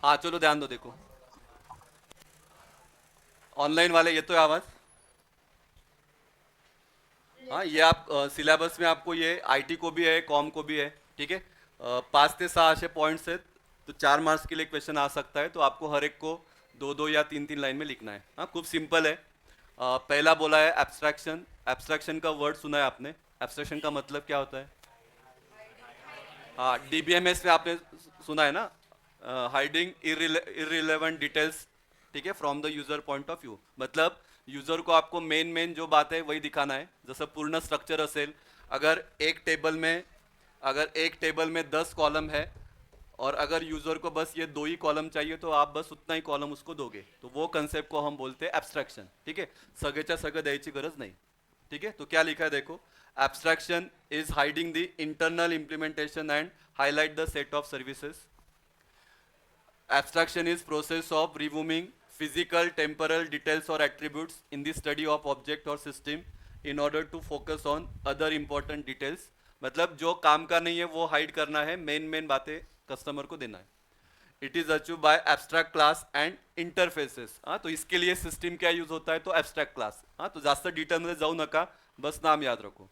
हाँ चलो ध्यान दो, देखो ऑनलाइन वाले, ये तो है आवाज। हाँ ये आप सिलेबस में आपको ये आईटी को भी है, कॉम को भी है, ठीक है। 5 ते 6 असे पॉइंट्स आहेत, तो 4 मार्क्स के लिए क्वेश्चन आ सकता है, तो आपको हर एक को दो दो या तीन तीन लाइन में लिखना है। हाँ खूब सिंपल है। पहला बोला है एब्स्ट्रैक्शन। एब्स्ट्रैक्शन का वर्ड सुना है आपने? एब्स्ट्रैक्शन का मतलब क्या होता है? हाँ डीबीएमएस में आपने सुना है ना, हाइडिंग इरिलेवेंट डिटेल्स, ठीक है, from the user point of view. मतलब यूजर को आपको मेन मेन जो बात है वही दिखाना है। जसं पूर्ण स्ट्रक्चर असेल, अगर एक टेबल में अगर एक टेबल में 10 कॉलम है और अगर यूजर को बस ये दो ही कॉलम चाहिए, तो आप बस उतना ही कॉलम उसको दोगे, तो वो कंसेप्ट को हम बोलते हैं एब्स्ट्रैक्शन, ठीक है। सगळेच्या सगळं द्यायची गरज नाही, ठीक है। तो क्या लिखा है देखो, abstraction is hiding the internal implementation and highlight the set of services. Abstraction is process of removing physical, temporal details or attributes in the study of object or system in order to focus on other important details। मतलब जो काम का नहीं है वो hide करना है, main main बातें कस्टमर को देना है। It is achieve by abstract class and interfaces. हाँ तो इसके लिए सिस्टम क्या यूज होता है, तो एब्स्ट्रैक्ट क्लास। हाँ तो जास्त डिटेल मध्ये जाऊ नका, बस नाम याद रखो।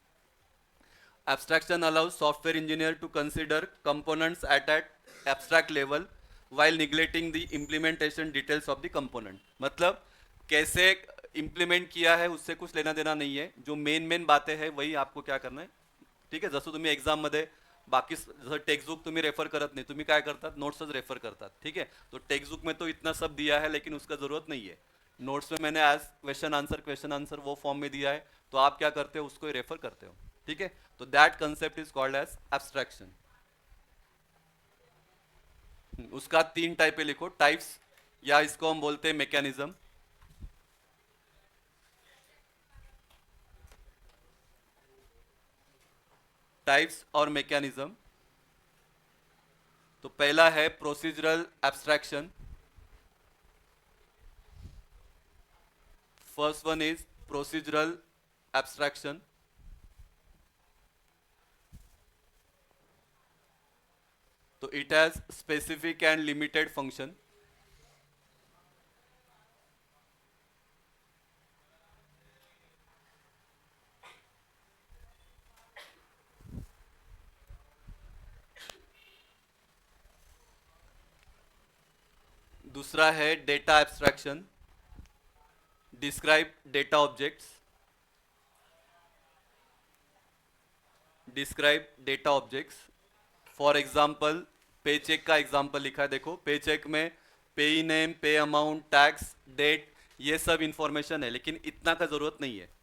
Abstraction allows software engineer to consider components at abstract level while neglecting the implementation details of the component। मतलब कैसे इम्प्लीमेंट किया है उससे कुछ लेना देना नहीं है, जो मेन मेन बातें हैं वही आपको क्या करना है, ठीक आहे। जसं तुम्ही एक्झाममध्ये बाकी जसं टेक्स्ट बुक तुम्ही रेफर करत नहीं, तुम्ही काय करतात, नोट्सच रेफर करतात, ठीक है। तो टेक्स्ट बुक में तो इतना सब दिया है, लेकिन उसका ज़रूरत नहीं है। नोट्स में मैंने आज क्वेश्चन आंसर वो फॉर्म में दिया है, तो आप क्या करते हो, उसको रेफर करते हो, ठीक है। तो that concept is called as abstraction. उसका 3 टाइप है, लिखो टाइप्स, या इसको हम बोलते हैं मैकेनिज्म। टाइप्स और मैकेनिज्म। तो पहला है procedural abstraction. First one is procedural abstraction. तो it has specific and limited function. दूसरा है data abstraction. Describe data objects. Describe data objects. For example pay check का एग्जाम्पल लिखा है, देखो पे चेक में पे नेम, पे अमाउंट, टैक्स, डेट, ये सब इंफॉर्मेशन है, लेकिन इतना का जरूरत नहीं है।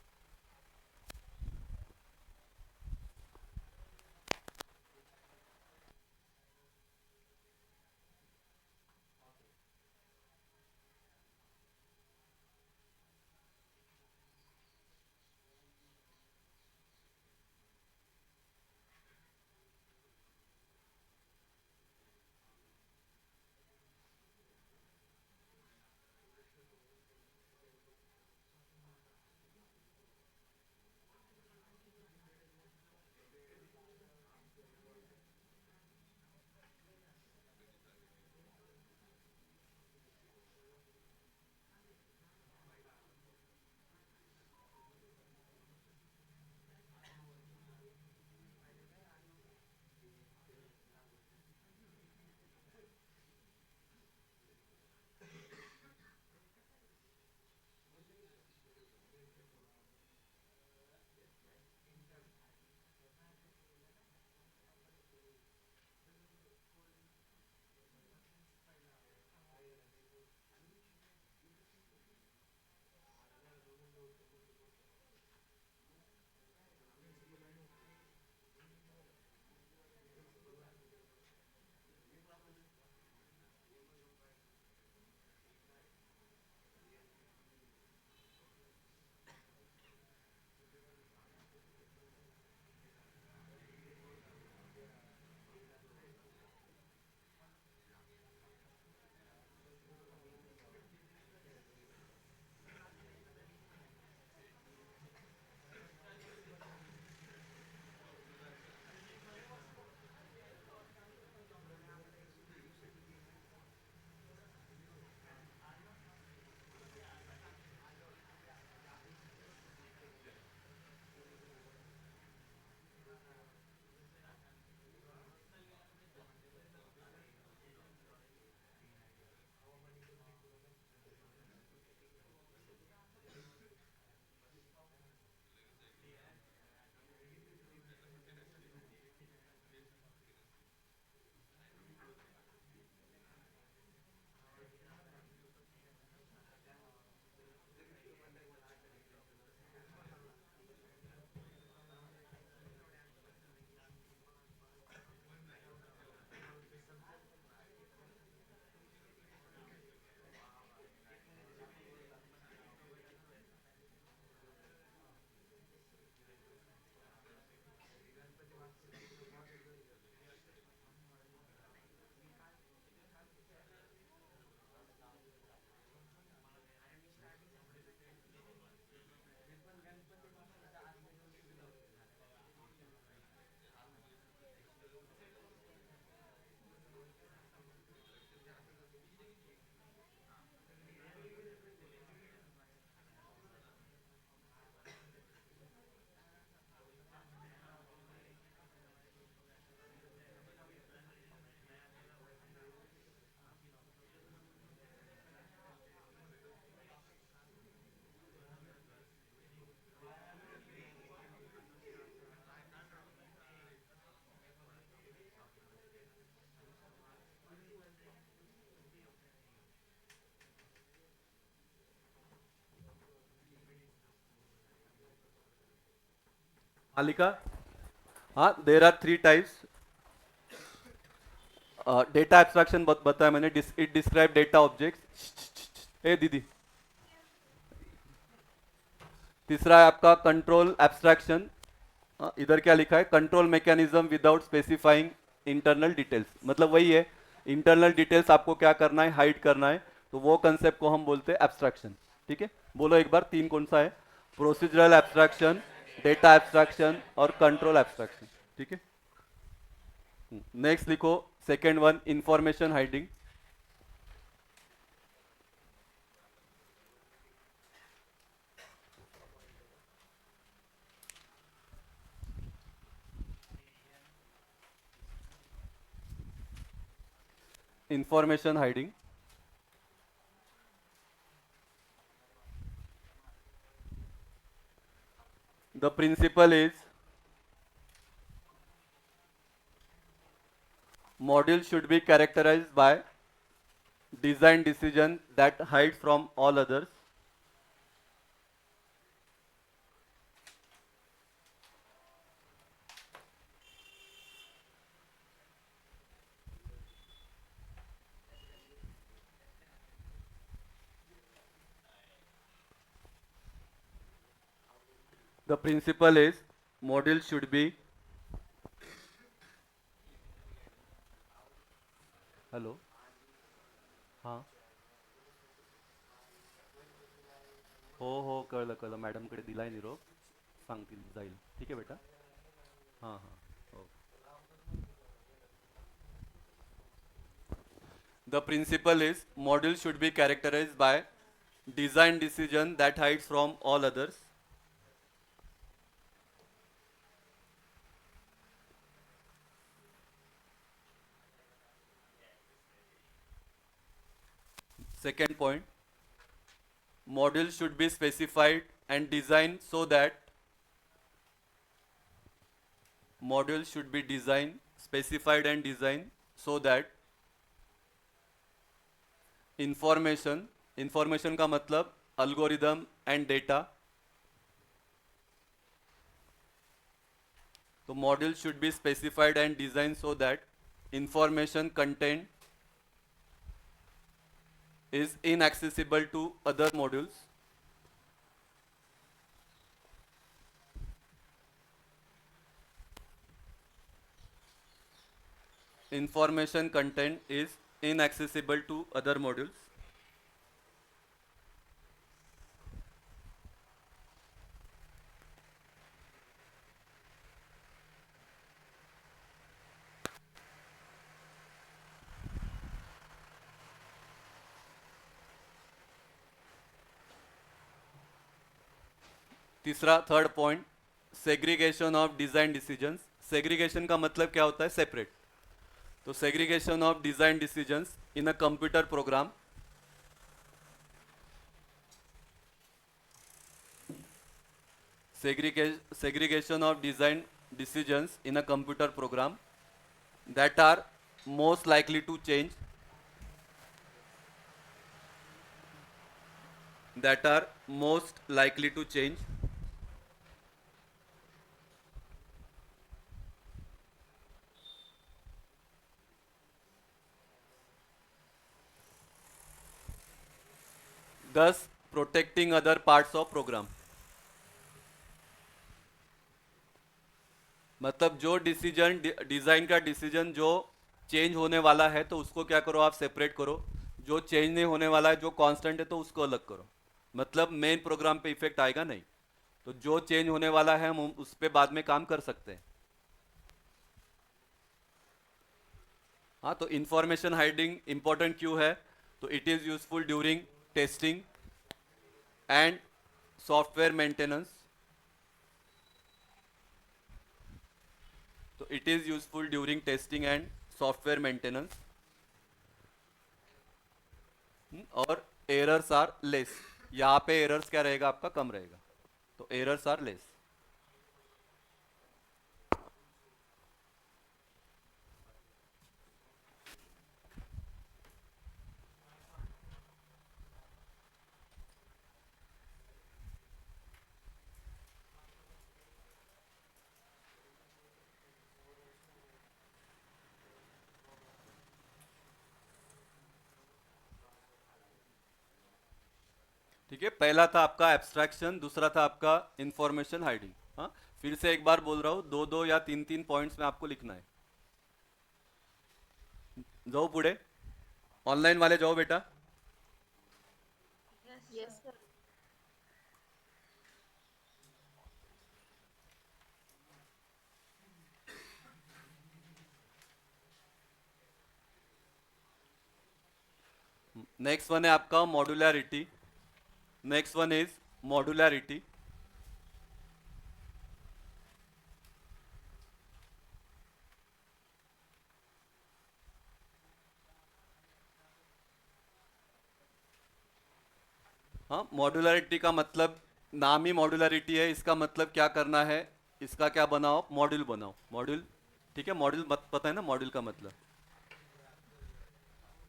हाँ लिखा. हाँ, there are three types. Data abstraction बताया मैंने. It describe data objects. ए दीदी. तीसरा है आपका कंट्रोल एब्स्ट्रैक्शन. इधर क्या लिखा है? Control mechanism without specifying internal details. मतलब वही है, इंटरनल डिटेल्स आपको क्या करना है? हाइड करना है. तो वो कंसेप्ट को हम बोलते हैं एब्स्ट्रैक्शन. ठीक है, बोलो एक बार तीन कौन सा है? प्रोसीजरल एब्स्ट्रैक्शन, डेटा एब्स्ट्रैक्शन और कंट्रोल एब्स्ट्रैक्शन. ठीक है. नेक्स्ट लिखो second one, information hiding. Information hiding. The principle is module should be characterized by design decision that hide from all others. The principle is module should be. Hello. हाँ. हो कळलं कळलं, मॅडमकडे दिलाय निरोप. सांगतील जाईल. ठीक आहे बेटा. हां हां. हो. The principle is module should be characterized by design decision that hides from all others. Second point, module should be specified and designed so that module should be designed, specified and designed so that information का मतलब algorithm and data. तो module should be specified and design so that information content is inaccessible to other modules. Information content is inaccessible to other modules. तीसरा third point, segregation of design decisions. Segregation का मतलब क्या होता है? Separate. तो segregation of design decisions in a computer program. Segregation of design decisions in a computer program that are most likely to change, that are most likely to change. Thus protecting other parts of program. मतलब जो decision, design का decision जो change होने वाला है तो उसको क्या करो? आप सेपरेट करो. जो चेंज नहीं होने वाला है, जो कांस्टेंट है, तो उसको अलग करो. मतलब मेन प्रोग्राम पे इफेक्ट आएगा नहीं. तो जो चेंज होने वाला है हम उस पर बाद में काम कर सकते हैं. हाँ, तो इंफॉर्मेशन हाइडिंग इंपॉर्टेंट क्यों है? तो it is useful during testing and software maintenance. तो it is useful during testing and software maintenance. और एरर्स आर लेस. यहाँ पे एरर्स क्या रहेगा? आपका कम रहेगा. तो एरर्स आर लेस. ठीक है, पहला था आपका एब्स्ट्रैक्शन, दूसरा था आपका इंफॉर्मेशन हाइडिंग। हाँ, फिर से एक बार बोल रहा हूँ, दो दो या तीन तीन पॉइंट्स में आपको लिखना है। जाओ पुढे, ऑनलाइन वाले जाओ बेटा। Yes, sir. नेक्स्ट वन है आपका modularity. Next one is modularity. हाँ, मॉड्यूलैरिटी का मतलब, नाम ही मॉड्यूलैरिटी है, इसका मतलब क्या करना है, इसका क्या बनाओ, मॉड्यूल बनाओ, मॉड्यूल। ठीक है, मॉड्यूल मत पता है ना मॉड्यूल का मतलब।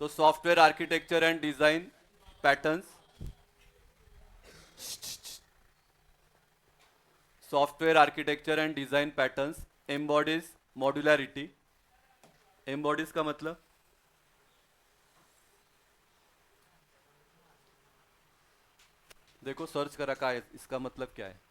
तो software architecture and design patterns, software architecture and design patterns embodies modularity. Embodies का मतलब, देखो सर्च करा का है, इसका मतलब क्या है।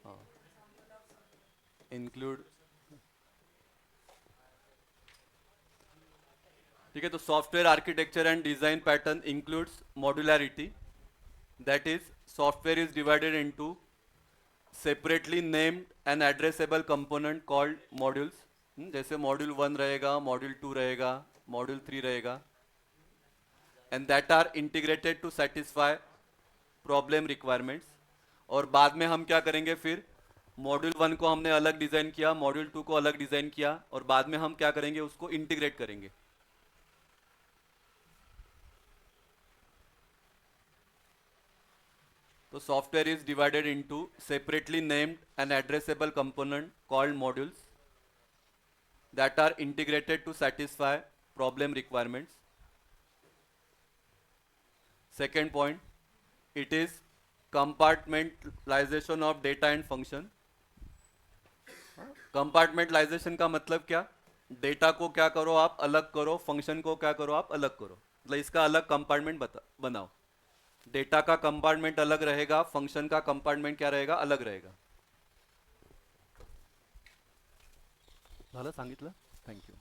हाँ, इंक्लूड। ठीक है, तो software architecture and design pattern includes modularity, that is software is divided into separately named and addressable component called modules. जैसे मॉड्यूल 1 रहेगा, मॉड्यूल 2 रहेगा, मॉड्यूल 3 रहेगा, and that are integrated to satisfy problem requirements. और बाद में हम क्या करेंगे फिर, मॉड्यूल 1 को हमने अलग डिजाइन किया, मॉड्यूल 2 को अलग डिजाइन किया, और बाद में हम क्या करेंगे, उसको इंटीग्रेट करेंगे। तो software is divided into separately named and addressable component called modules that are integrated to satisfy problem requirements. Second point, it is compartmentalization of data and function. Compartmentalisation का मतलब क्या, डेटा को क्या करो आप अलग करो, फंक्शन को क्या करो आप अलग करो, मतलब इसका अलग कंपार्टमेंट बनाओ। डेटा का कंपार्टमेंट अलग रहेगा, फंक्शन का कंपार्टमेंट क्या रहेगा, अलग रहेगा। झालं सांगितलं, thank you.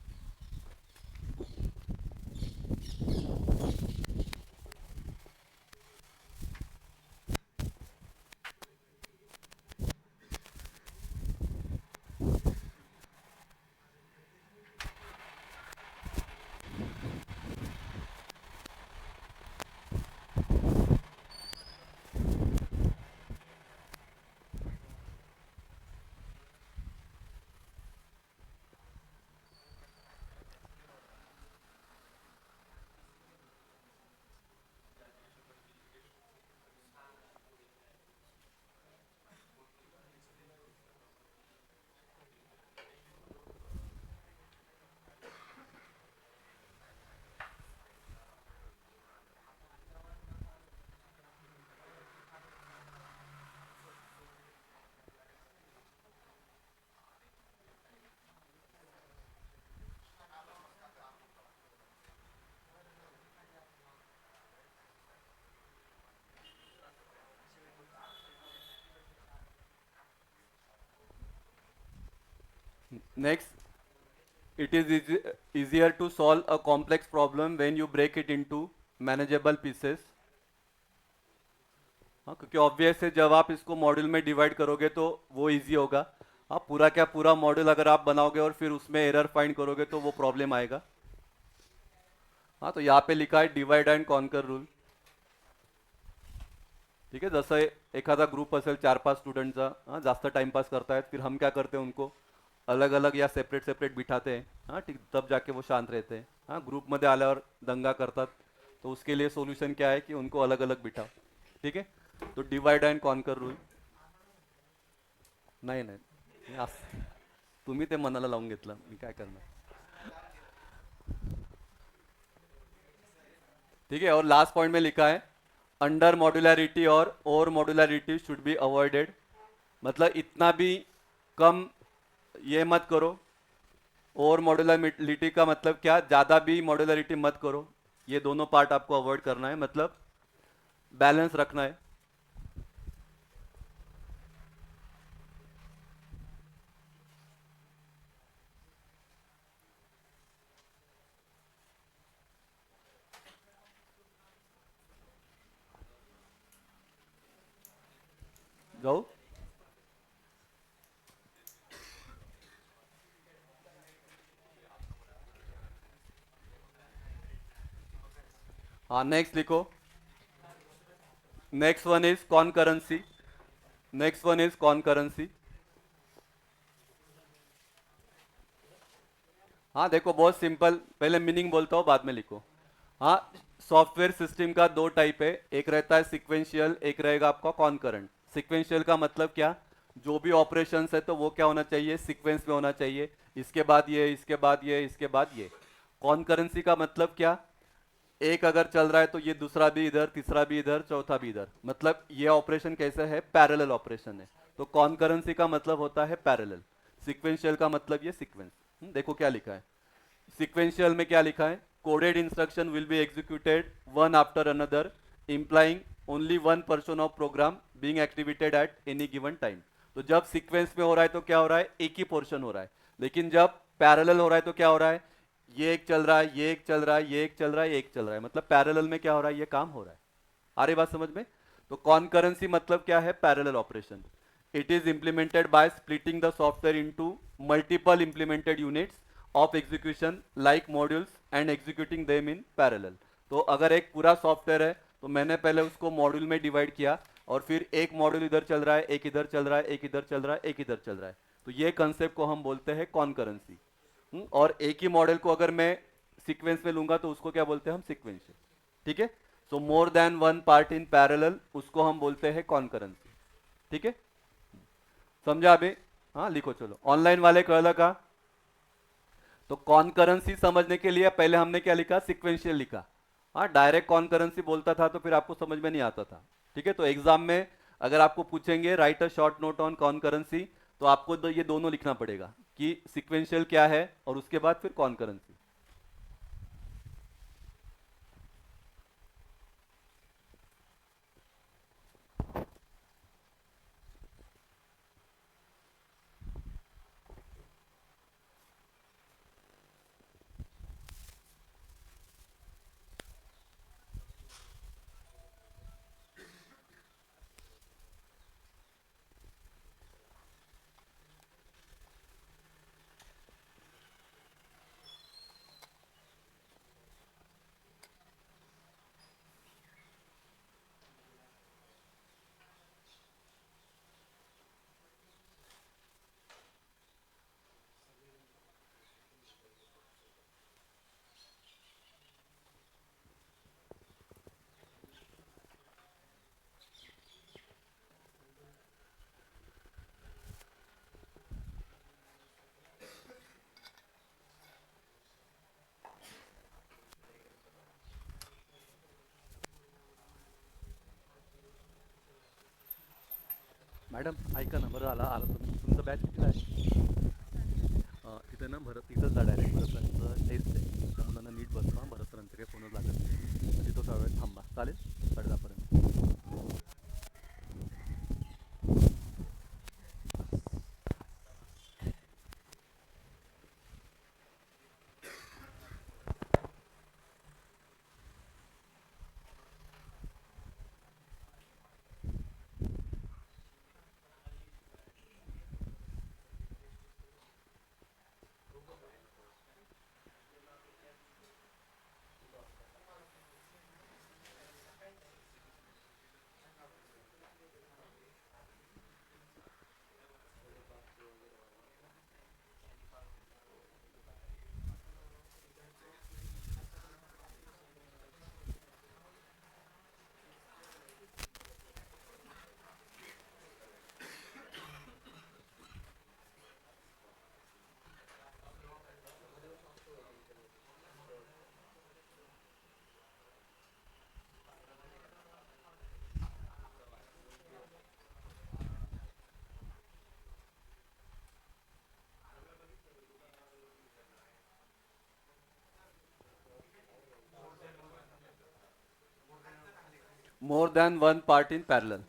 Next, it is easier to solve a complex problem when you break it into manageable pieces. हाँ, क्योंकि ऑब्वियस है जब आप इसको मॉड्यूल में डिवाइड करोगे तो वो इजी होगा। आप पूरा क्या पूरा मॉड्यूल अगर आप बनाओगे और फिर उसमें एरर फाइंड करोगे तो वो प्रॉब्लम आएगा। हाँ, तो यहाँ पे लिखा है डिवाइड अँड कॉन्कर रूल। ठीक आहे, जसं एखादा ग्रुप असेल 4-5 स्टुडंटचा, हां जास्त टाइमपास करतायत, फिर हम क्या करते हैं उनको अलग अलग या सेपरेट सेपरेट बिठाते हैं, हाँ ठीक, तब जाके वो शांत रहते हैं। हाँ, ग्रुप मध्ये आल्यावर दंगा करतात, तो उसके लिए सोल्यूशन क्या है कि उनको अलग अलग बिठाओ। ठीक है, तो डिवाइड अँड कॉन्कर रूल. नाही नाही, हे तुम्ही ते मनाला लावून घेतलं, मी काय करणार. ठीक है, और लास्ट पॉइंट में लिखा है अंडर मॉड्युलैरिटी और over modularity should be avoided. मतलब इतना भी कम ये मत करो. ओवर मॉड्युलरिटी का मतलब क्या, ज़्यादा भी मॉड्युलरिटी मत करो. ये दोनों पार्ट आपको अवॉइड करना है, मतलब बैलेंस रखना है. जाओ. हाँ, नेक्स्ट लिखो. Next one is concurrency. Next one is concurrency. हाँ देखो, बहुत सिंपल, पहले मीनिंग बोलता हूँ, बाद में लिखो. हाँ, सॉफ्टवेयर सिस्टम का दो टाइप है, एक रहता है सिक्वेंशियल, एक रहेगा आपका कॉन्करेंट. सिक्वेंशियल का मतलब क्या, जो भी ऑपरेशंस है तो वो क्या होना चाहिए, सीक्वेंस में होना चाहिए. इसके बाद ये, इसके बाद ये, इसके बाद ये. कॉन्करेंसी का मतलब क्या, एक अगर चल रहा है तो ये दूसरा भी इधर, तीसरा भी इधर, चौथा भी इधर. मतलब ये ऑपरेशन कैसे है, पैरेलल ऑपरेशन है. तो कॉन्करेंसी का मतलब होता है पैरेलल. सिक्वेंशियल का मतलब ये सीक्वेंस. देखो क्या लिखा है. सीक्वेंशियल में क्या लिखा है, coded instruction will be executed one after another, implying only one person of program being activated at any given time. तो जब सीक्वेंस में हो रहा है तो क्या हो रहा है, एक ही पोर्शन हो रहा है. लेकिन जब पैरेलल हो रहा है तो क्या हो रहा है, ये एक चल रहा है, ये एक चल रहा है, ये एक चल रहा है, ये एक चल रहा है. मतलब पैरेलल में क्या हो रहा है, ये काम हो रहा है. आ रही बात समझ में. तो कॉन्करेंसी मतलब क्या है, parallel operation. It is implemented by splitting the software into multiple implemented units of execution like modules and executing them in parallel. तो अगर एक पूरा सॉफ्टवेयर है तो मैंने पहले उसको मॉड्यूल में डिवाइड किया, और फिर एक मॉड्यूल इधर चल रहा है, एक इधर चल रहा है, एक इधर चल रहा है, एक इधर चल रहा है. तो ये कंसेप्ट को हम बोलते हैं कॉन्करेंसी. और एक ही मॉडल को अगर मैं सीक्वेंस में लूंगा तो उसको क्या बोलते हैं हम, सीक्वेंशियल. ठीक है, so more than one part in parallel, उसको हम बोलते हैं कॉन्करेंसी. ठीक है, समझा अभी. हाँ लिखो चलो, ऑनलाइन वाले कळलं का. तो कॉन्करेंसी समझने के लिए पहले हमने क्या लिखा, सीक्वेंशियल लिखा. हाँ, डायरेक्ट कॉन्करेंसी बोलता था तो फिर आपको समझ में नहीं आता था. ठीक है, तो एग्जाम में अगर आपको पूछेंगे right a short note on concurrency, तो आपको ये दोनों लिखना पड़ेगा कि सीक्वेंशियल क्या है और उसके बाद फिर कॉन्करेंसी. मॅडम ऐका ना, बरं आला आला तुम्ही, तुमचं बॅच कितीला आहे. तिथे ना भरत, तिथंच जा डायरेक्ट, भरत सरांचं टेस्ट आहे, त्या मुलांना नीट बसवा, भरत सरांचं काही फोनच लागत नाही, तिथं थोडा वेळ थांबा, चालेल 10:30पर्यंत. more than one part in parallel.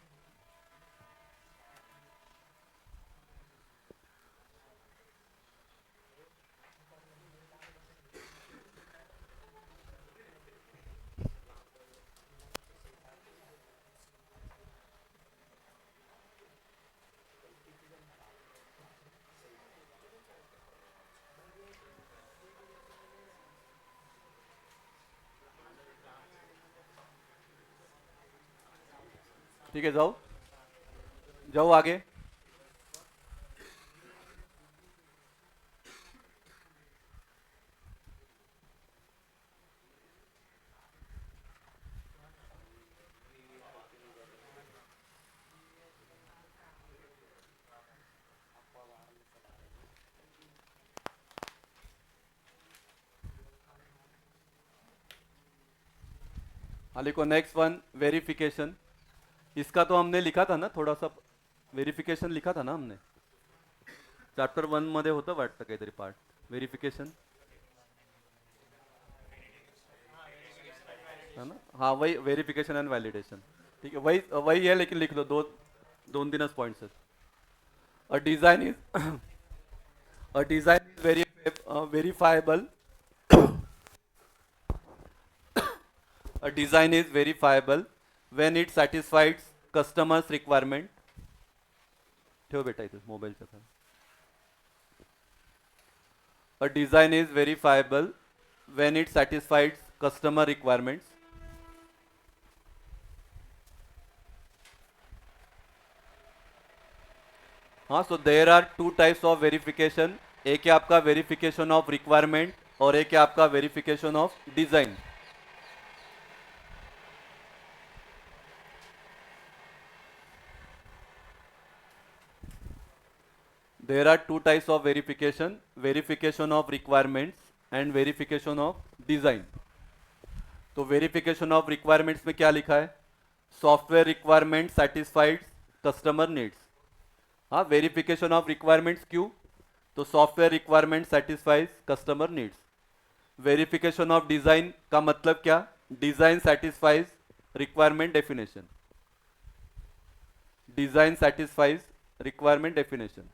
ठीक है, जाओ जाओ आगे. हाँ लिखो नेक्स्ट वन, वेरिफिकेशन. इसका तो हमने लिखा था ना थोड़ा सा, व्हेरिफिकेशन लिखा था ना हमने, चॅप्टर 1 मध्ये होतं वाटतं काहीतरी पार्ट व्हेरिफिकेशन, है ना. हाँ वही वेरिफिकेशन एंड वैलिडेशन. ठीक है, वही वही है, लेकिन लिख लो दो, दोन तीनच पॉइंट्स आहेत. A design is a design is verifiable. A design is verifiable when it satisfies customers requirement. ठेव बेटा इथे मोबाईलच्या खाली. A design is verifiable when it satisfies customer requirements. हाँ, so there are two types of verification. एक है आपका verification of requirement और एक है आपका verification of design. There are two types of verification: verification of requirements and verification of design. तो verification of requirements में क्या लिखा है? Software requirement satisfied customer needs. हाँ, वेरिफिकेशन ऑफ रिक्वायरमेंट्स क्यों? तो software requirement satisfies customer needs. Verification of design का मतलब क्या? Design satisfies requirement definition. Design satisfies requirement definition.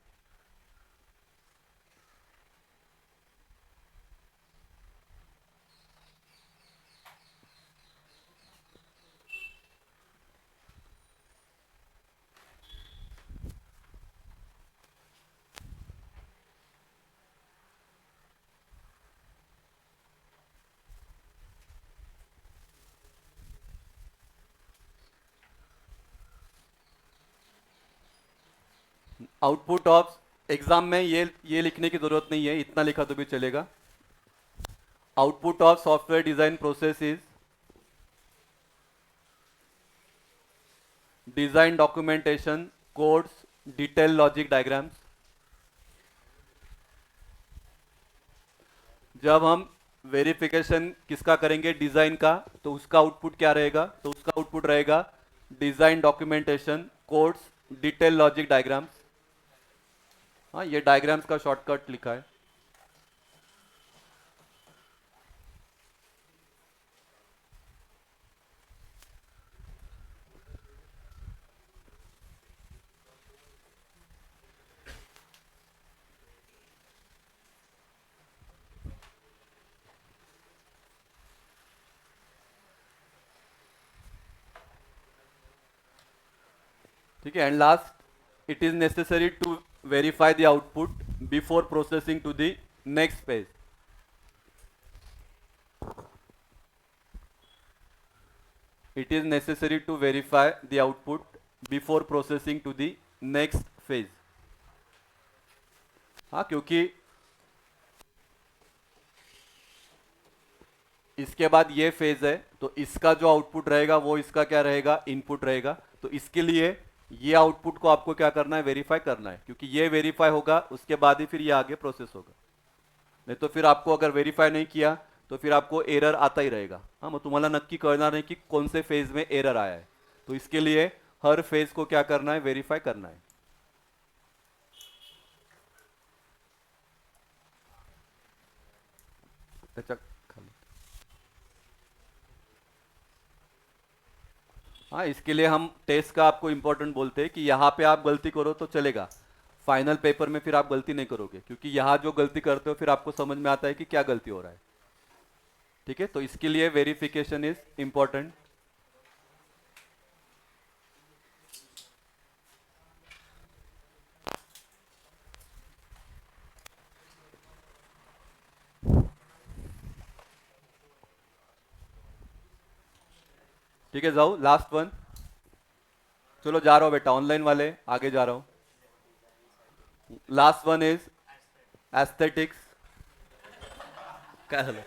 Output of exam में ये लिखने की जरूरत नहीं है, इतना लिखा तो भी चलेगा. Output of software design process is design documentation, codes, detail logic diagrams. जब हम वेरिफिकेशन किसका करेंगे? डिजाइन का. तो उसका आउटपुट क्या रहेगा? तो उसका आउटपुट रहेगा design documentation, codes, detail logic diagrams. हाँ, ये डायग्राम्स का शॉर्टकट लिखा है. ठीक है. And last, it is necessary to verify the output before processing to the next page. It is necessary to verify the output before processing to the next phase. हाँ, क्योंकि इसके बाद ये फेज है, तो इसका जो आउटपुट रहेगा वो इसका क्या रहेगा? इनपुट रहेगा. तो इसके लिए ये आउटपुट को आपको क्या करना है? वेरीफाई करना है, क्योंकि ये वेरीफाई होगा उसके बाद ही फिर ये आगे प्रोसेस होगा. नहीं तो फिर आपको अगर वेरीफाई नहीं किया तो फिर आपको एरर आता ही रहेगा. हाँ, मग तुम्हाला नक्की कळणार नाही की कौन से फेज में एरर आया है. तो इसके लिए हर फेज को क्या करना है? वेरीफाई करना है. त्याच्या खाली हाँ, इसके लिए हम टेस्ट का आपको इंपॉर्टेंट बोलते हैं कि यहाँ पे आप गलती करो तो चलेगा, फाइनल पेपर में फिर आप गलती नहीं करोगे, क्योंकि यहाँ जो गलती करते हो फिर आपको समझ में आता है कि क्या गलती हो रहा है। ठीक है, तो इसके लिए वेरिफिकेशन इज इंपॉर्टेंट। ठीक है, जाओ लास्ट वन। चलो जा रहा हूँ बेटा, ऑनलाइन वाले आगे जा रहा हूँ। Last one is aesthetics. क्या झालं?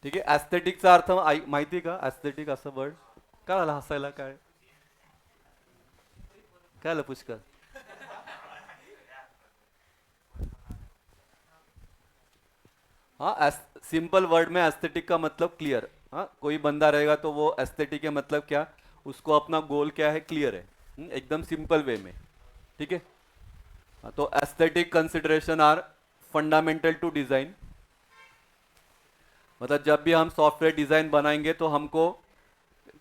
ठीक आहे, ऍस्थेटिकचा अर्थ माहिती आहे का? ऍस्थेटिक असं वर्ड काय झालं हसायला? काय काय झालं पुष्कर? हाँ, सिंपल वर्ड में एस्थेटिक का मतलब क्लियर। हाँ, कोई बंदा रहेगा तो वो एस्थेटिक है मतलब क्या, उसको अपना गोल क्या है क्लियर है। एकदम सिंपल वे में। ठीक है, हाँ, तो aesthetic consideration are fundamental to design. मतलब जब भी हम सॉफ्टवेयर डिजाइन बनाएंगे तो हमको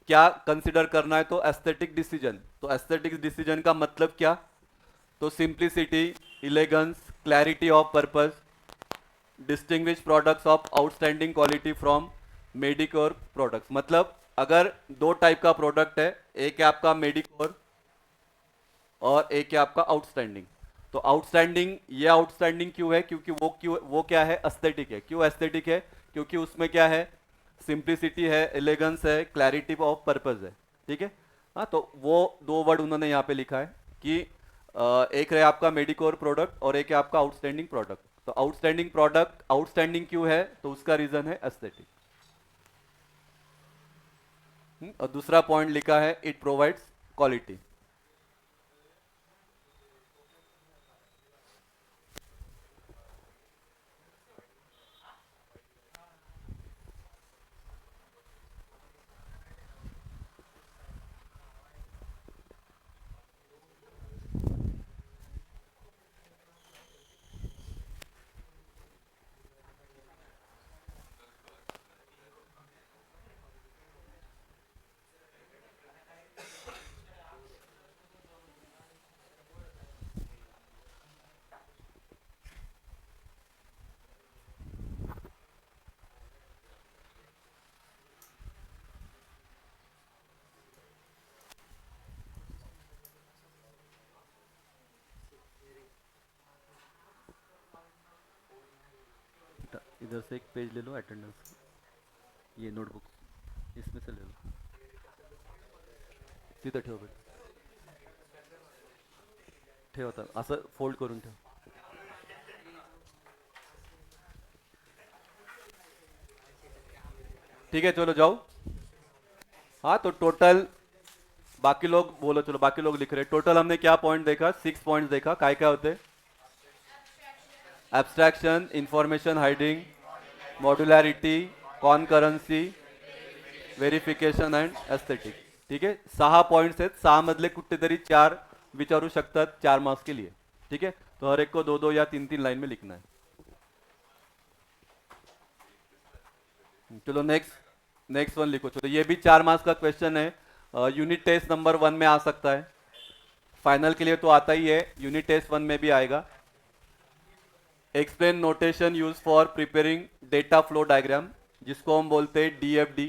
क्या कंसिडर करना है, तो एस्थेटिक डिसीजन। तो एस्थेटिक डिसीजन का मतलब क्या, तो simplicity, elegance, clarity of purpose, distinguish products of outstanding quality from mediocre products. मतलब अगर दो टाइप का प्रोडक्ट है, एक है आपका मेडिकोर और एक है आपका आउटस्टैंडिंग। तो आउटस्टैंडिंग, ये आउटस्टैंडिंग क्यों है, क्योंकि वो क्या है, एस्थेटिक है। क्यों एस्थेटिक है, क्योंकि उसमें क्या है, सिंप्लिसिटी है, एलिगेंस है, क्लैरिटी ऑफ पर्पज है। ठीक है, हाँ, तो वो दो वर्ड उन्होंने यहाँ पे लिखा है कि एक है आपका मेडिकोर प्रोडक्ट और एक है आपका आउटस्टैंडिंग प्रोडक्ट। तो आउटस्टैंडिंग प्रोडक्ट आउटस्टैंडिंग क्यों है, तो उसका रीजन है एस्थेटिक। और दूसरा पॉइंट लिखा है इट प्रोवाइड्स क्वालिटी। इधर से एक पेज ले लो अटेंडेंस, ये नोटबुक इसमें से ले लो, तिथं ठेव बेटा, ठेव आता असं फोल्ड करून ठेव। ठीक है, चलो जाओ। हाँ, तो टोटल बाकी लोग बोलो, चलो बाकी लोग लिख रहे हैं। टोटल हमने क्या पॉइंट देखा, 6 पॉइंट देखा। काय काय होते, abstraction, information hiding, modularity, concurrency, verification and aesthetic. ठीक आहे, 6 पॉइंट्स आहेत, 6 मधले कुठेतरी 4 विचारू शकतात 4 मार्क्स के लिए। ठीक है, तो हर एक को 2-2 या 3-3 लाइन में लिखना है। चलो नेक्स्ट, नेक्स्ट वन लिखो। चलो ये भी 4 मार्क्स का क्वेश्चन है, यूनिट टेस्ट नंबर 1 में आ सकता है, फाइनल के लिए तो आता ही है, यूनिट टेस्ट 1 में भी आएगा। Explain notation use for preparing data flow diagram, जिसको हम बोलते हैं DFD.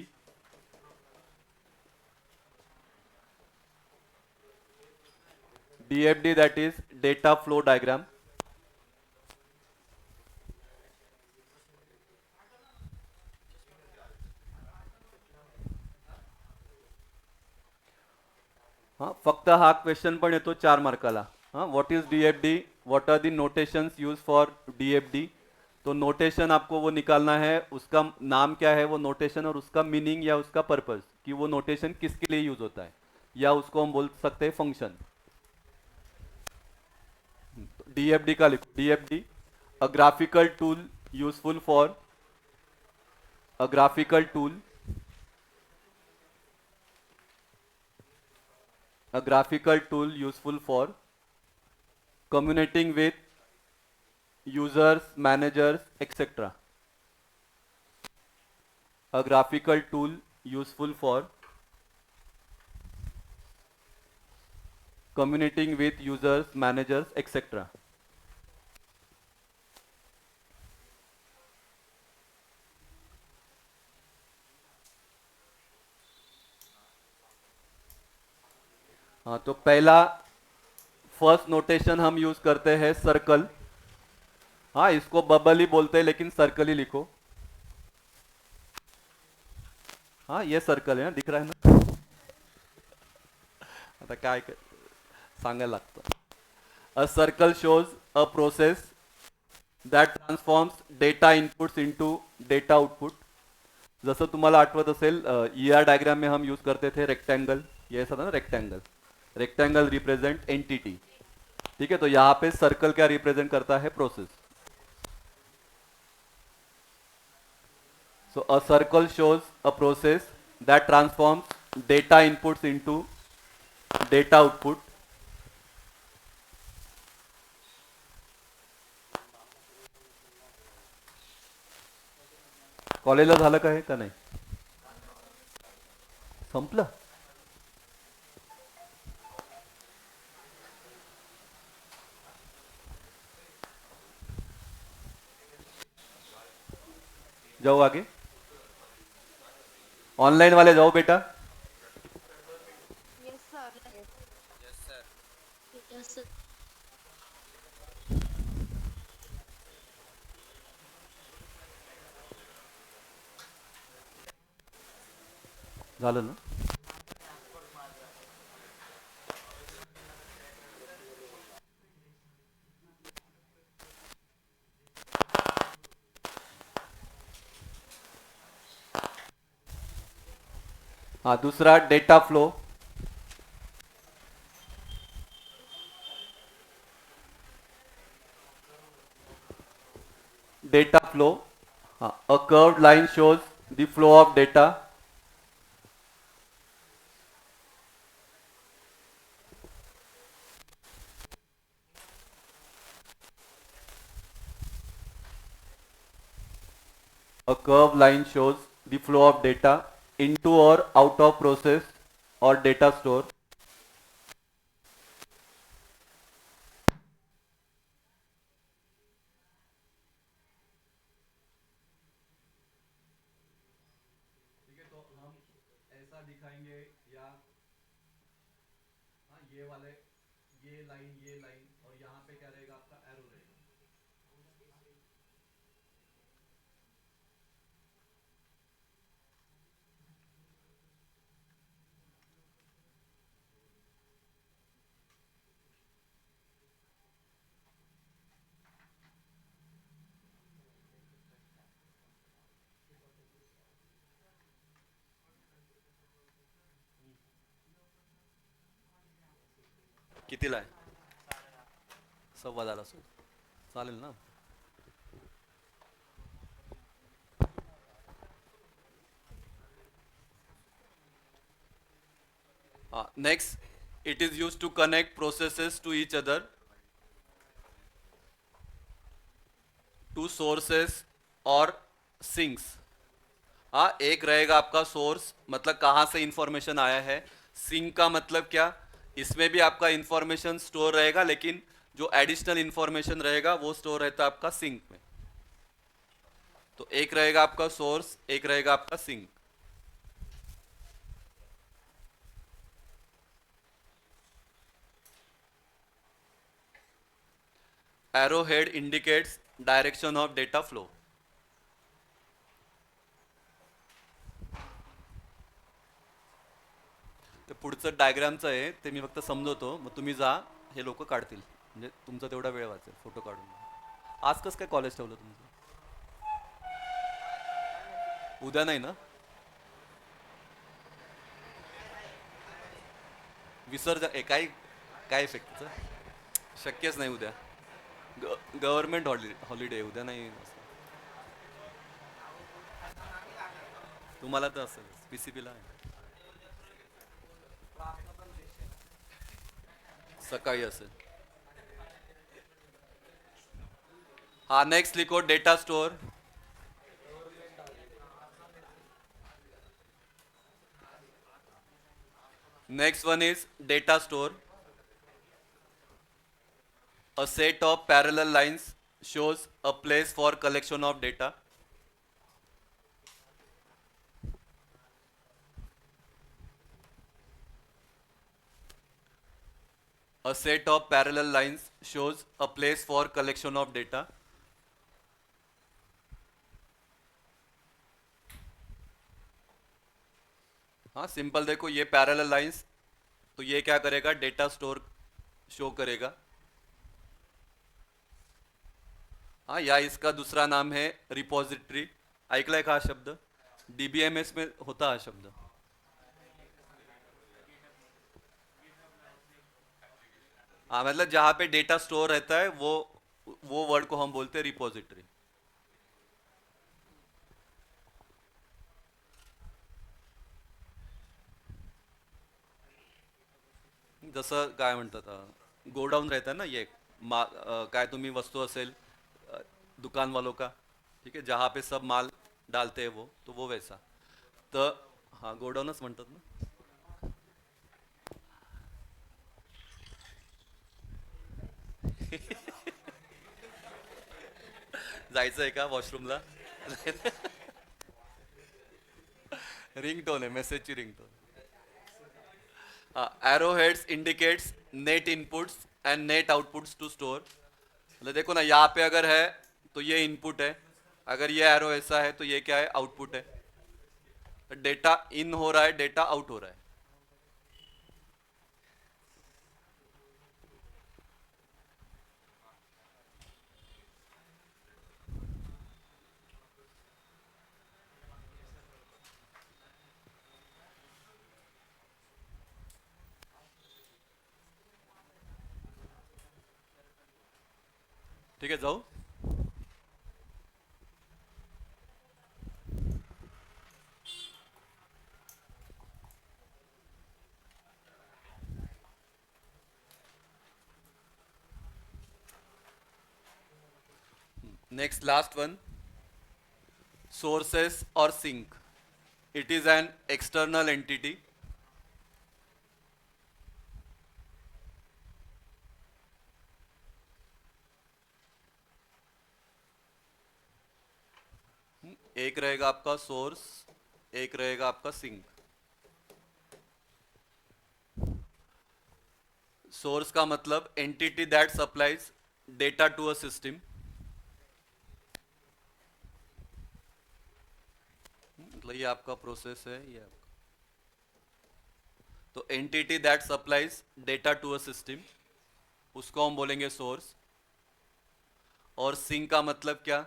DFD that is data flow diagram. हाँ, फक्त हा क्वेश्चन पण येतो 4 मार्काला। हाँ, what is DFD, what are the notations use for DFD. तो नोटेशन आपको वो निकालना है, उसका नाम क्या है वो नोटेशन और उसका मीनिंग या उसका पर्पस, कि वो नोटेशन किसके लिए यूज होता है। या उसको हम बोल सकते हैं फंक्शन। डीएफडी का लिखो, DFD a graphical tool useful for a graphical tool a graphical tool useful for communicating with users, managers, etc. A graphical tool useful for communicating with users, managers, etc. हाँ, तो पहला first notation हम use करते हैं circle. हाँ, इसको bubble ही बोलते हैं लेकिन सर्कल ही लिखो। हाँ, ये सर्कल है ना, दिख रहा है ना। आता काय सांगायला लागतं। A circle shows a process that transforms data inputs into data output. जसं तुम्हाला आठवत असेल ER डायग्राम में हम यूज करते थे रेक्टेंगल, ये ऐसा था ना रेक्टेंगल। रेक्टेंगल रिप्रेजेंट एंटिटी, ठीक है। तो यहाँ पे सर्कल क्या रिप्रेजेंट करता है, process. So a circle shows a process that transforms data inputs into data output. कॉलेजला झालं का हे का नाही, संपलं। जाओ आगे, ऑनलाइन वाले जाओ बेटा। Yes, sir. Yes, sir. झालं ना। हाँ, दूसरा डेटा फ्लो। डेटा फ्लो, हाँ, a curved line shows the flow of data. A curved line shows the flow of data into or out of process or data store. ठीक है, तो हम ऐसा दिखाएंगे या हाँ ये वाले, ये लाइन और यहाँ पे क्या रहेगा, आपका एरो रहेगा। कितीला आहे, 11:15 चालेल ना। Next, it is used to connect processes to each other, to sources और sinks। हाँ, एक रहेगा आपका सोर्स, मतलब कहाँ से इंफॉर्मेशन आया है। सिंक का मतलब क्या, इसमें भी आपका इंफॉर्मेशन स्टोर रहेगा लेकिन जो एडिशनल इंफॉर्मेशन रहेगा वो स्टोर रहता है आपका सिंक में। तो एक रहेगा आपका सोर्स, एक रहेगा आपका sink. Arrow head indicates direction of data flow. ते पुढचं डायग्रामचं आहे ते मी फक्त समजवतो, मग तुम्ही जा, हे लोक काढतील, म्हणजे तुमचा तेवढा वेळ वाचेल फोटो काढून। आज कसं काय कॉलेज ठेवलं तुमचं, उद्या नाही ना। विसर्जन काय काय इफेक्ट शक्यच नाही उद्या. गव्हर्नमेंट हॉलिडे उद्या नाही. तुम्हाला तर असेल पीसीबीला आहे. सकाळी असेल. हा नेक्स्ट लिखो data store. Next one is data store. A set of parallel lines shows a place for collection of data. A set of parallel lines shows a place for collection of data. हाँ simple देखो ये parallel lines, तो ये क्या करेगा data store show करेगा. हाँ या इसका दूसरा नाम है रिपोजिटरी. ऐकलाय का हा शब्द? डीबीएमएस में होता हा शब्द. हाँ मतलब जहाँ पे डेटा स्टोर रहता है वो वर्ड को हम बोलते हैं रिपोजिटरी. जसं काय म्हणतात गोडाऊन रहता है ना ये काय तुम्ही वस्तू असेल दुकान वालों का, ठीक है, जहाँ पे सब माल डालते हैं वो, तो वो वैसा. तर हाँ गोडाऊनच म्हणतात ना. जायचं आहे का वॉशरूमला? रिंगटोन आहे, मेसेजची ringtone. Arrow heads indicates net inputs and net outputs to store. मतलब देखो ना यहाँ पे अगर है तो ये इनपुट है, अगर ये एरो ऐसा है तो ये क्या है आउटपुट है. डेटा इन हो रहा है, डेटा आउट हो रहा है. ठीक है जाओ. Next last one, sources or sink. It is an external entity. एक रहेगा आपका सोर्स, एक रहेगा आपका सिंक. सोर्स का मतलब entity that supplies data to a system. मतलब ये आपका प्रोसेस है, ये आपका. तो entity that supplies data to a system, उसको हम बोलेंगे सोर्स. और सिंक का मतलब क्या?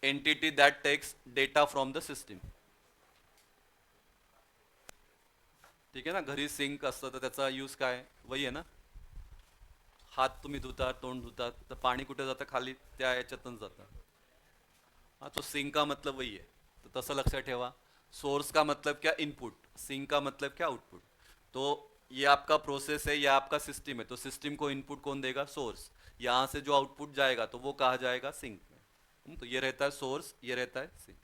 Entity that takes data from the system. ठीक आहे ना, घरी सिंक असतं तर त्याचा यूज काय वही आहे ना. हात तुम्ही धुतात, तोंड धुतात, तर पाणी कुठे जातं खाली, त्या याच्यातून जातं. हाँ तो सिंक का मतलब वही है. तो तसं लक्षात ठेवा. सोर्स का मतलब क्या इनपुट, सिंक का मतलब क्या आउटपुट. तो ये आपका प्रोसेस है, ये आपका सिस्टम है, तो सिस्टम को इनपुट कौन देगा? सोर्स. यहाँ से जो आउटपुट जाएगा तो वो कहा जाएगा सिंक में. तो ये रहता है सोर्स, ये रहता है सिंक.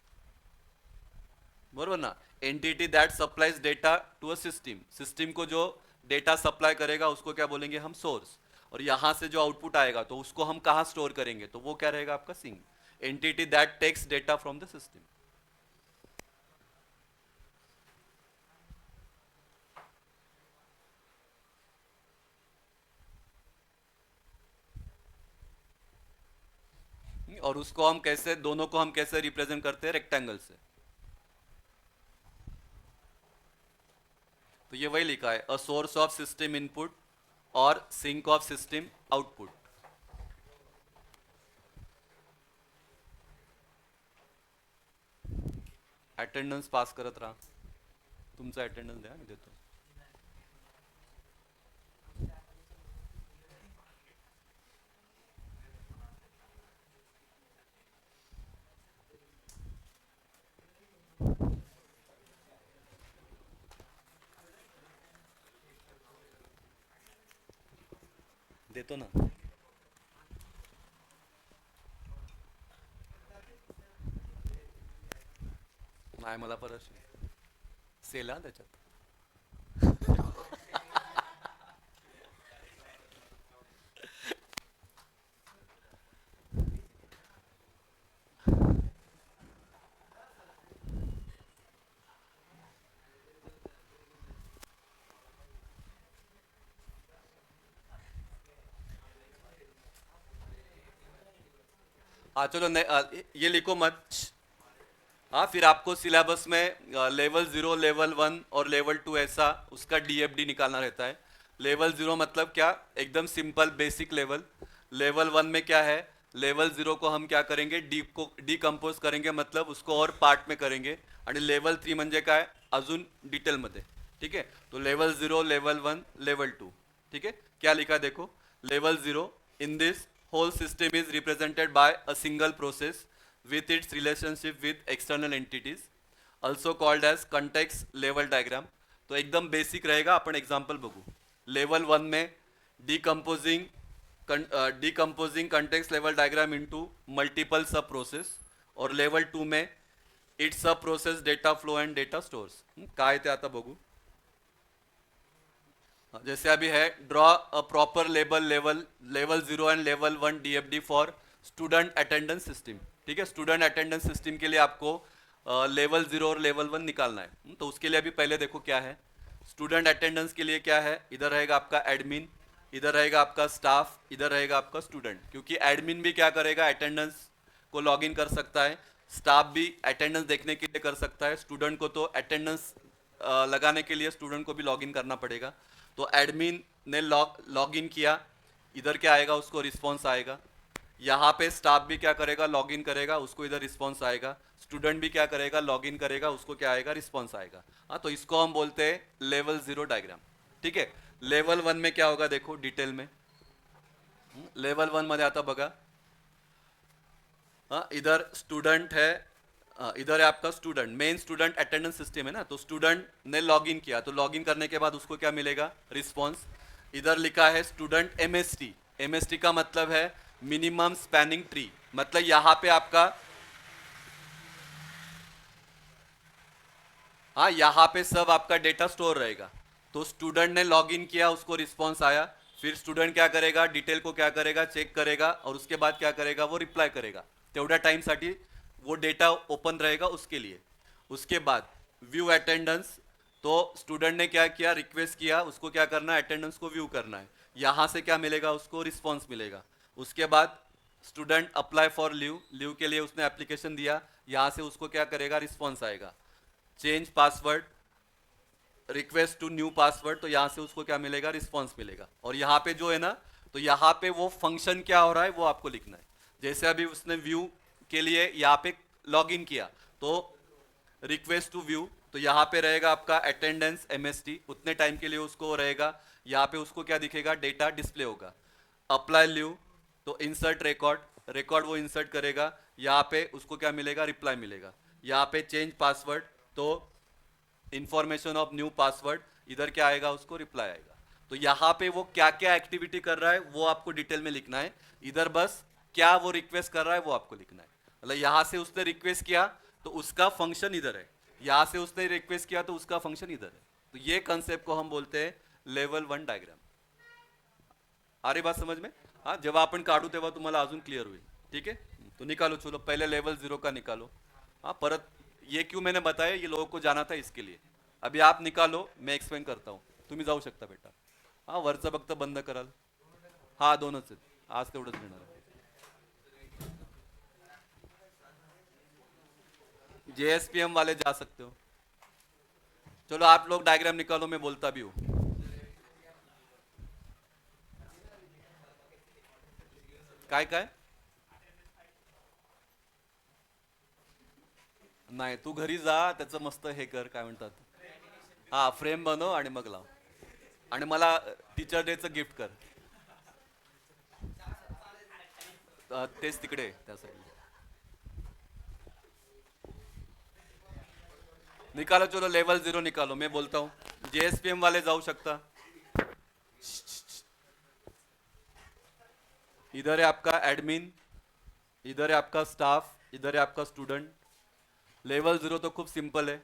बरोबर ना. Entity that supplies data to a system, system को जो डेटा सप्लाई करेगा उसको क्या बोलेंगे हम? सोर्स. और यहां से जो आउटपुट आएगा तो उसको हम कहाँ स्टोर करेंगे? तो वो क्या रहेगा आपका? Sink. Entity that takes data from the system. और उसको हम कैसे, दोनों को हम कैसे रिप्रेजेंट करते हैं? रेक्टेंगल से. तो ये वही लिखा है, a source of system input और sink of system output. Attendance pass करत राहा. तुमचा अटेंडन्स द्या, मी देतो. देतो ना. नाही मला परत सेल हा त्याच्यात. हाँ चलो ये लिखो मत. हाँ फिर आपको सिलेबस में लेवल 0, लेवल 1 और लेवल 2 ऐसा उसका डीएफडी निकालना रहता है. लेवल 0 मतलब क्या, एकदम सिंपल बेसिक लेवल. लेवल 1 में क्या है, लेवल 0 को हम क्या करेंगे, डिकम्पोज करेंगे, मतलब उसको और पार्ट में करेंगे. आणि लेवल 3 म्हणजे काय, अजून डिटेलमध्ये. ठीक है, तो लेवल 0, लेवल 1, लेवल 2. ठीक है, क्या लिखा देखो. Level 0, in this whole system is represented by a single process with its relationship with external entities, also called as context level diagram. तो एकदम बेसिक रहेगा. आपण एग्जाम्पल बघू. लेवल 1 में decomposing context level diagram into multiple सब process. और level 2 में it's सब process data flow and data stores. काय ते आता बघू. जैसे अभी है, draw a proper level 0 and level 1 DFD for student attendance system. ठीक है, स्टूडेंट अटेंडेंस सिस्टम के लिए आपको लेवल 0 और लेवल 1 निकालना है. तो उसके लिए अभी पहले देखो क्या है. स्टूडेंट अटेंडेंस के लिए क्या है, इधर रहेगा आपका एडमिन, इधर रहेगा आपका स्टाफ, इधर रहेगा आपका स्टूडेंट. क्योंकि एडमिन भी क्या करेगा, अटेंडेंस को लॉग इन कर सकता है. स्टाफ भी अटेंडेंस देखने के लिए कर सकता है. स्टूडेंट को तो अटेंडेंस लगाने के लिए स्टूडेंट को भी लॉग इन करना पड़ेगा. तो एडमिन ने लॉग इन किया, इधर क्या आएगा, उसको रिस्पॉन्स आएगा. यहाँ पे स्टाफ भी क्या करेगा, लॉग इन करेगा, उसको इधर रिस्पॉन्स आएगा. स्टूडेंट भी क्या करेगा, लॉग इन करेगा, उसको क्या आएगा, रिस्पॉन्स आएगा. हाँ, तो इसको हम बोलते हैं लेवल 0 डायग्राम. ठीक है, लेवल 1 में क्या होगा देखो डिटेल में. लेवल 1 मध्ये आता बघा. हाँ, इधर स्टूडेंट है, इधर है आपका student. Main student attendance system है ना, तो स्टूडेंट ने लॉगिन किया, तो लॉगिन करने के बाद उसको क्या मिलेगा, रिस्पॉन्स. इधर लिखा है स्टूडेंट एमएसटी. एमएसटी का मतलब है मिनिमम स्पैनिंग ट्री. मतलब यहाँ पे आपका, हाँ यहाँ पे सब आपका डेटा स्टोर रहेगा. तो स्टूडेंट ने लॉगिन किया, उसको रिस्पॉन्स आया. फिर स्टूडेंट क्या करेगा, डिटेल को क्या करेगा, चेक करेगा, और उसके बाद क्या करेगा, वो रिप्लाई करेगा. तेवढ्या टाइमसाठी वो डेटा ओपन रहेगा उसके लिए. उसके बाद व्यू अटेंडेंस. तो स्टूडेंट ने क्या किया, रिक्वेस्ट किया, उसको क्या करना है, अटेंडेंस को व्यू करना है. यहाँ से क्या मिलेगा, उसको रिस्पॉन्स मिलेगा. उसके बाद student apply for leave. Leave के लिए उसने एप्लीकेशन दिया, यहाँ से उसको क्या करेगा, रिस्पॉन्स आएगा. Change password, request to new password, तो यहाँ से उसको क्या मिलेगा, रिस्पॉन्स मिलेगा. और यहाँ पे जो है ना, तो यहाँ पे वो फंक्शन क्या हो रहा है वो आपको लिखना है. जैसे अभी उसने व्यू के लिए यहाँ पे लॉग इन किया, तो रिक्वेस्ट टू व्यू, तो यहाँ पे रहेगा आपका अटेंडेंस एमएसटी. उतने टाइम के लिए उसको रहेगा, यहाँ पे उसको क्या दिखेगा, डेटा डिस्प्ले होगा. अप्लाई लीव, तो इंसर्ट रिकॉर्ड, रिकॉर्ड वो इंसर्ट करेगा, यहाँ पे उसको क्या मिलेगा, रिप्लाई मिलेगा. यहाँ पे चेंज पासवर्ड, तो इंफॉर्मेशन ऑफ न्यू पासवर्ड, इधर क्या आएगा, उसको रिप्लाई आएगा. तो यहाँ पे वो क्या क्या एक्टिविटी कर रहा है वो आपको डिटेल में लिखना है. इधर बस क्या वो रिक्वेस्ट कर रहा है वो आपको लिखना है. मतलब यहाँ से उसने रिक्वेस्ट किया तो उसका फंक्शन इधर है, यहाँ से उसने रिक्वेस्ट किया तो उसका फंक्शन इधर है. तो ये कंसेप्ट को हम बोलते हैं लेवल 1 डायग्राम. आ रही बात समझ में. हाँ, जेव्हा आपण काढू तेव्हा तुम्हाला अजून क्लियर होईल. ठीक है, तो निकालो, चलो पहले लेवल 0 का निकालो. हाँ, परत ये क्यों मैंने बताया, ये लोगों को जाना था इसके लिए. अभी आप निकालो, मैं एक्सप्लेन करता हूँ. तुम्ही जाऊ शकता बेटा. हाँ, वरचं फक्त बंद कराल. हाँ, दोनच आहेत आज, तेवढंच घेणार आहे. जेएसपीएम वाले जा सकते हो. चलो आप लोग डायग्राम निकालो, मैं बोलता भी हूँ. काय काय नाही, तू घरी जा, त्याचं मस्त हे कर, काय म्हणतात, हा फ्रेम बनव आणि मग लाव. आणि मला टीचर डेचं गिफ्ट कर. तेच तिकडे आहे, त्या साईडला. निकालो, चलो लेवल 0 निकालो, मैं बोलता हूँ. जेएसपीएम वाले जाऊ शकता. इधर है आपका एडमिन, इधर है आपका स्टाफ, इधर है आपका स्टुडंट. लेवल 0 तो खूप सिंपल आहे.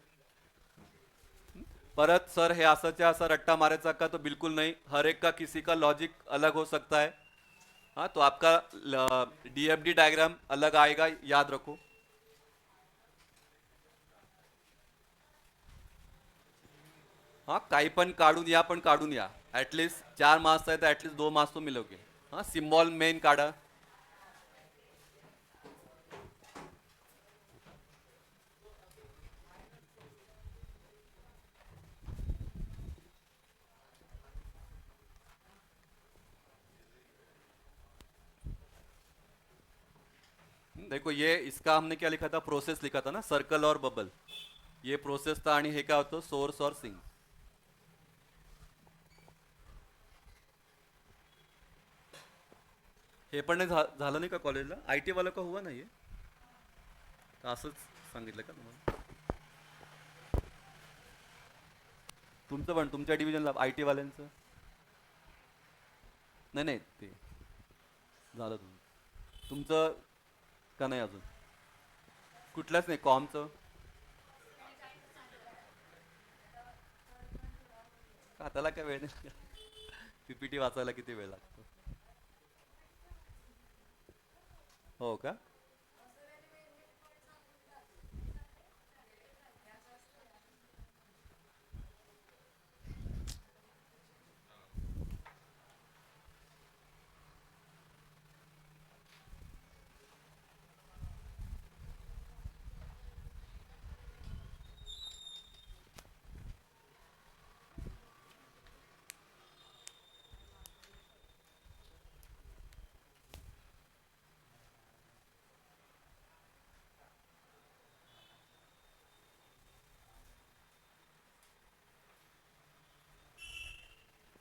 परत सर हे असंच्या असं रट्टा मारायचा का? तो बिल्कुल नहीं. हर एक का किसी का लॉजिक अलग हो सकता है. हाँ, तो आपका डीएफडी डायग्राम अलग आएगा, याद रखो. हाँ, काही पण काढून या, पण काढून या. ऍटलीस्ट 4 मार्क्स आहे तर ऍटलीस्ट 2 मार्क्स तो मिलोगे. हाँ, सिम्बॉल मेन काढा. देखो ये इसका हमने क्या लिखा था, प्रोसेस लिखा था ना, सर्कल और बबल. ये प्रोसेस था आणि हे काय होतं, सोर्स और सिंक. हे पण नाही झालं नाही का कॉलेजला? आय टी वाला का हुआ नाही? असंच सांगितलं का तुम्हाला? तुमचं पण तुमच्या डिव्हिजनला आय टी वाल्यांचं? नाही नाही, ते झालं तुमचं का नाही अजून? कुठल्याच नाही कॉमचं? का त्याला काय वेळ नाही? पीपीटी वाचायला किती वेळ लागतो? हो का?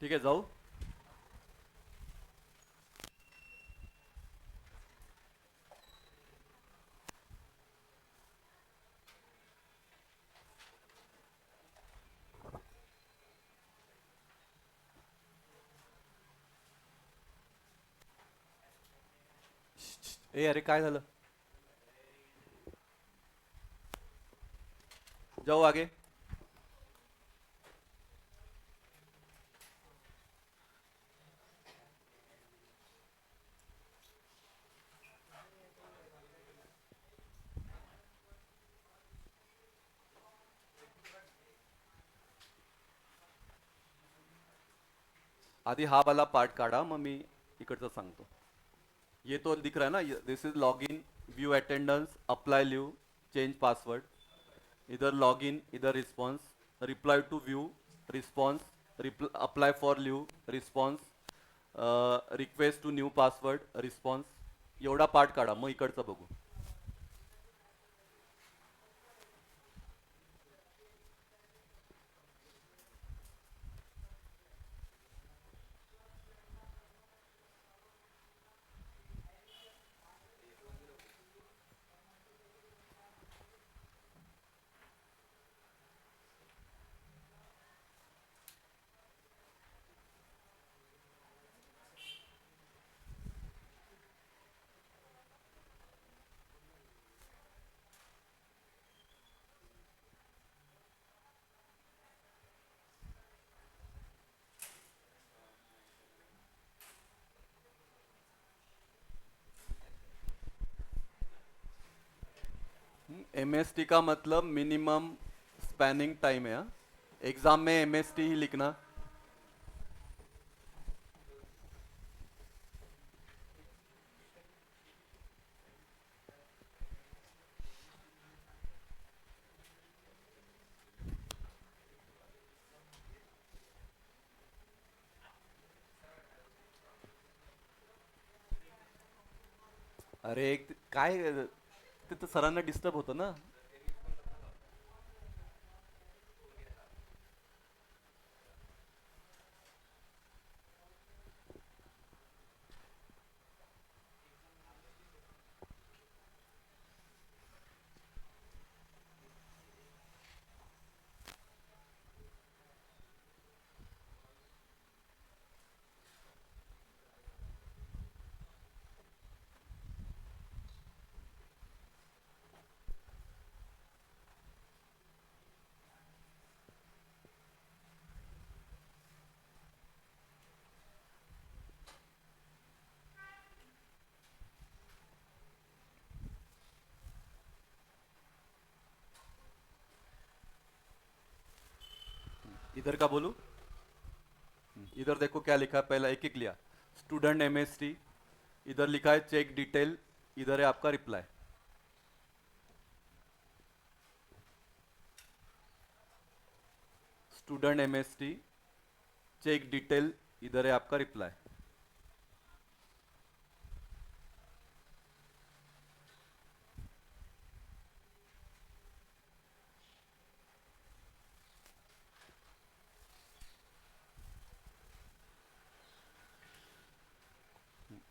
ठीक आहे, जाऊ. ए अरे काय झालं? जाऊ आगे. आधी हा वाला पार्ट काढा, मग मी इकडचं सांगतो. ये तो दिख रहा है ना, this is log in, view attendance, apply leave, change password. इधर लॉग इन, इधर response, reply to view, response, apply for leave, response, request to new password, response. एवढा पार्ट काढा, मग इकडचं बघू. एम एस टी का मतलब मिनिमम स्पैनिंग टाइम है. हाँ? एग्जाम में एम एस टी ही लिखना. अरे काय ते तर सरांना डिस्टर्ब होतं ना. इधर का बोलूं? इधर देखो क्या लिखा है, पहला एक एक लिया, स्टूडेंट एमएसटी, इधर लिखा है चेक डिटेल, इधर है आपका reply. Student MST, check detail, इधर है आपका रिप्लाई।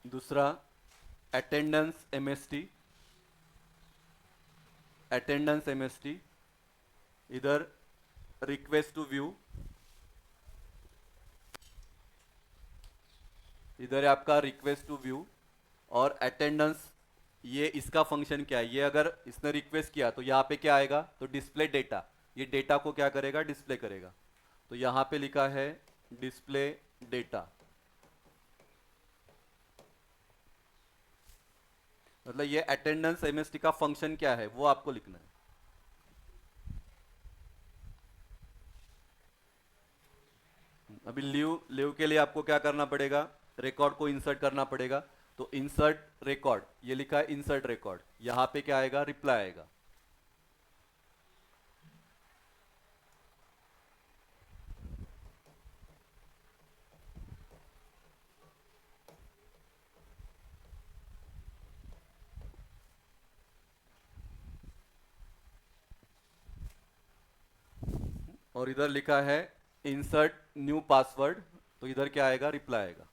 दूसरा अटेंडेंस एमएसटी, अटेंडेंस एमएसटी, इधर रिक्वेस्ट टू व्यू, इधर है आपका रिक्वेस्ट टू व्यू। और अटेंडेंस, ये इसका फंक्शन क्या है, ये अगर इसने रिक्वेस्ट किया तो यहाँ पे क्या आएगा, तो डिस्प्ले डेटा, ये डेटा को क्या करेगा, डिस्प्ले करेगा। तो यहाँ पे लिखा है डिस्प्ले डेटा, मतलब ये अटेंडेंस एमएसटी का फंक्शन क्या है वो आपको लिखना है। अभी लीव, लीव के लिए आपको क्या करना पड़ेगा, रिकॉर्ड को इंसर्ट करना पड़ेगा। तो इंसर्ट रिकॉर्ड, ये लिखा है इंसर्ट रिकॉर्ड, यहाँ पे क्या आएगा, रिप्लाई आएगा। और इधर लिखा है इंसर्ट न्यू पासवर्ड, तो इधर क्या आएगा, रिप्लाई आएगा।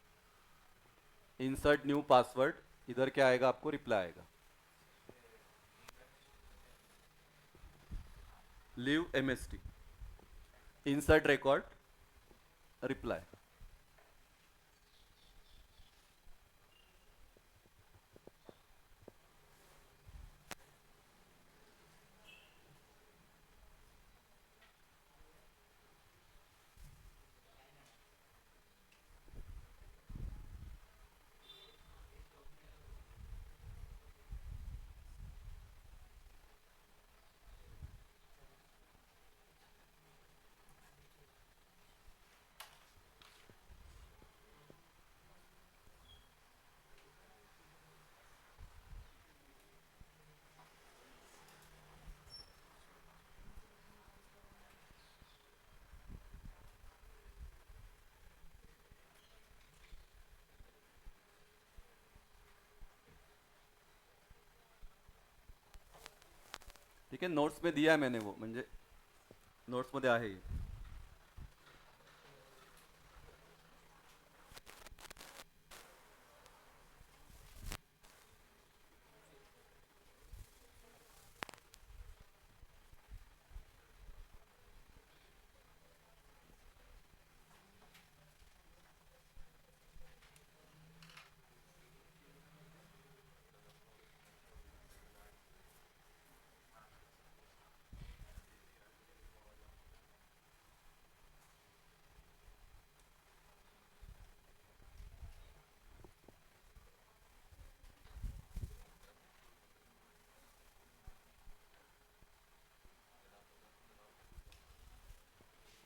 इंसर्ट न्यू पासवर्ड, इधर क्या आएगा, आपको रिप्लाई आएगा। Leave MST, insert record, reply. ठीक आहे, नोट्स में दिया है मैंने वो, म्हणजे नोट्स मध्ये आहे हे.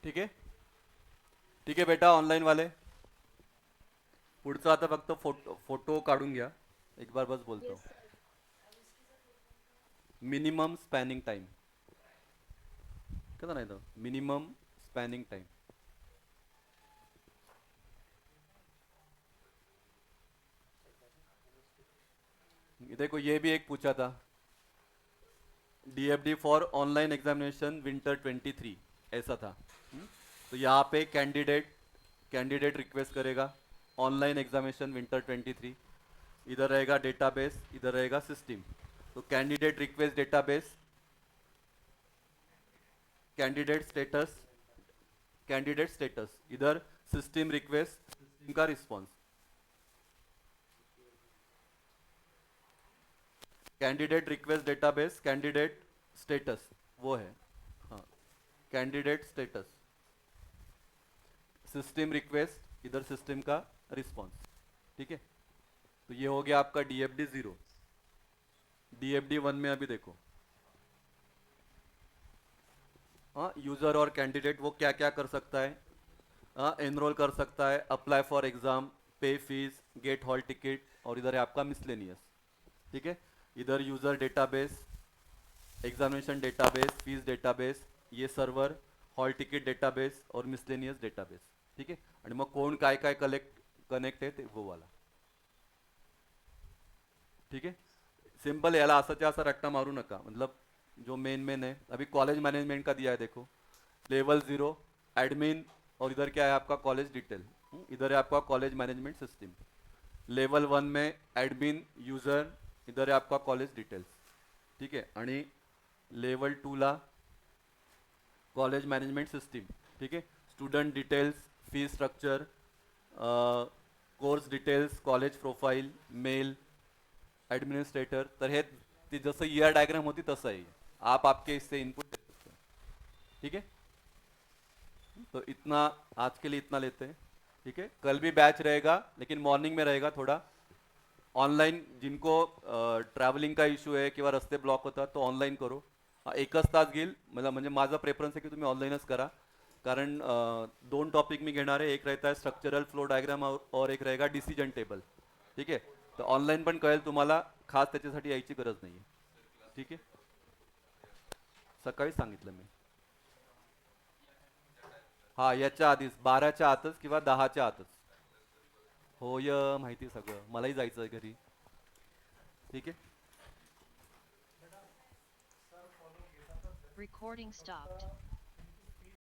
ठीक आहे, ठीक आहे बेटा, ऑनलाईन वाले पुढचं आता फक्त फोटो फोटो काढून घ्या, एक बार बस बोलतो. Yes, sir. Minimum spanning time कसं नाही, तर मिनिमम स्पॅनिंग टाइम. देखो ये भी एक पूछा था, DFD for online examination winter 23, ऐसा था. तो यहाँ पे कैंडिडेट, कैंडिडेट रिक्वेस्ट करेगा ऑनलाइन एग्जामिनेशन विंटर 23, इधर रहेगा डेटाबेस, इधर रहेगा सिस्टम. तो candidate request database, candidate status, candidate status, इधर सिस्टम रिक्वेस्ट, सिस्टम का response. Candidate request database, candidate status वो है, हाँ, कैंडिडेट स्टेटस, सिस्टम रिक्वेस्ट, इधर सिस्टम का रिस्पॉन्स. ठीक है, तो ये हो गया आपका डीएफडी 0. डीएफडी 1 में अभी देखो, हाँ, यूज़र और कैंडिडेट वो क्या क्या कर सकता है, हाँ, एनरोल कर सकता है, अप्लाई फॉर एग्ज़ाम, पे फीस, गेट हॉल टिकट, और इधर है आपका मिसलेनियस। ठीक है, इधर user database, examination database, fees database, ये सर्वर, हॉल तिकीट डेटाबेस और मिसलेनियस डेटाबेस. ठीक आहे, आणि मग कोण काय काय कनेक्ट आहे ते वो वाला. ठीक है, सिंपल है, याला असाच्या असा रट्टा मारू नका. मतलब जो मेन मेन है, अभी कॉलेज मैनेजमेंट का दिया है देखो, लेवल 0 एडमिन, और इधर क्या है आपका कॉलेज डिटेल. इधर है आपका कॉलेज मैनेजमेंट सिस्टम. लेवल 1 में एडमिन यूजर, इधर है आपका कॉलेज डिटेल्स. ठीक है, आणि लेवल 2 ला कॉलेज मॅनेजमेंट सिस्टीम. ठीक आहे, student details, fee structure, course details, college profile, mail, administrator. तर हे ती जसं ईआर डायग्राम होती तसं आहे. आप आपके इससे इनपुट दे सकते हैं. ठीक है, तो इतना आज के लिए इतना लेते हैं. ठीक है, कल भी बैच रहेगा लेकिन मॉर्निंग में रहेगा थोड़ा. ऑनलाईन जिनको ट्रॅव्हलिंग का इश्यू आहे किंवा रस्ते ब्लॉक होतात तो ऑनलाईन करो. हा, एकच तास घेईल मला, म्हणजे माझा प्रेफरन्स आहे की तुम्ही ऑनलाईनच करा. कारण दोन टॉपिक मी घेणार आहे, एक रहता है स्ट्रक्चरल फ्लो डायग्राम और एक रहेगा डिसिजन टेबल. ठीक आहे, तर ऑनलाईन पण कळेल तुम्हाला, खास त्याच्यासाठी यायची गरज नाही आहे. ठीक आहे, सकाळी सांगितलं मी. हा, याच्या आधीच 12च्या आतच किंवा 10च्या आतच. होय, माहिती सगळं, मलाही जायचं आहे घरी. ठीक आहे. Recording stopped.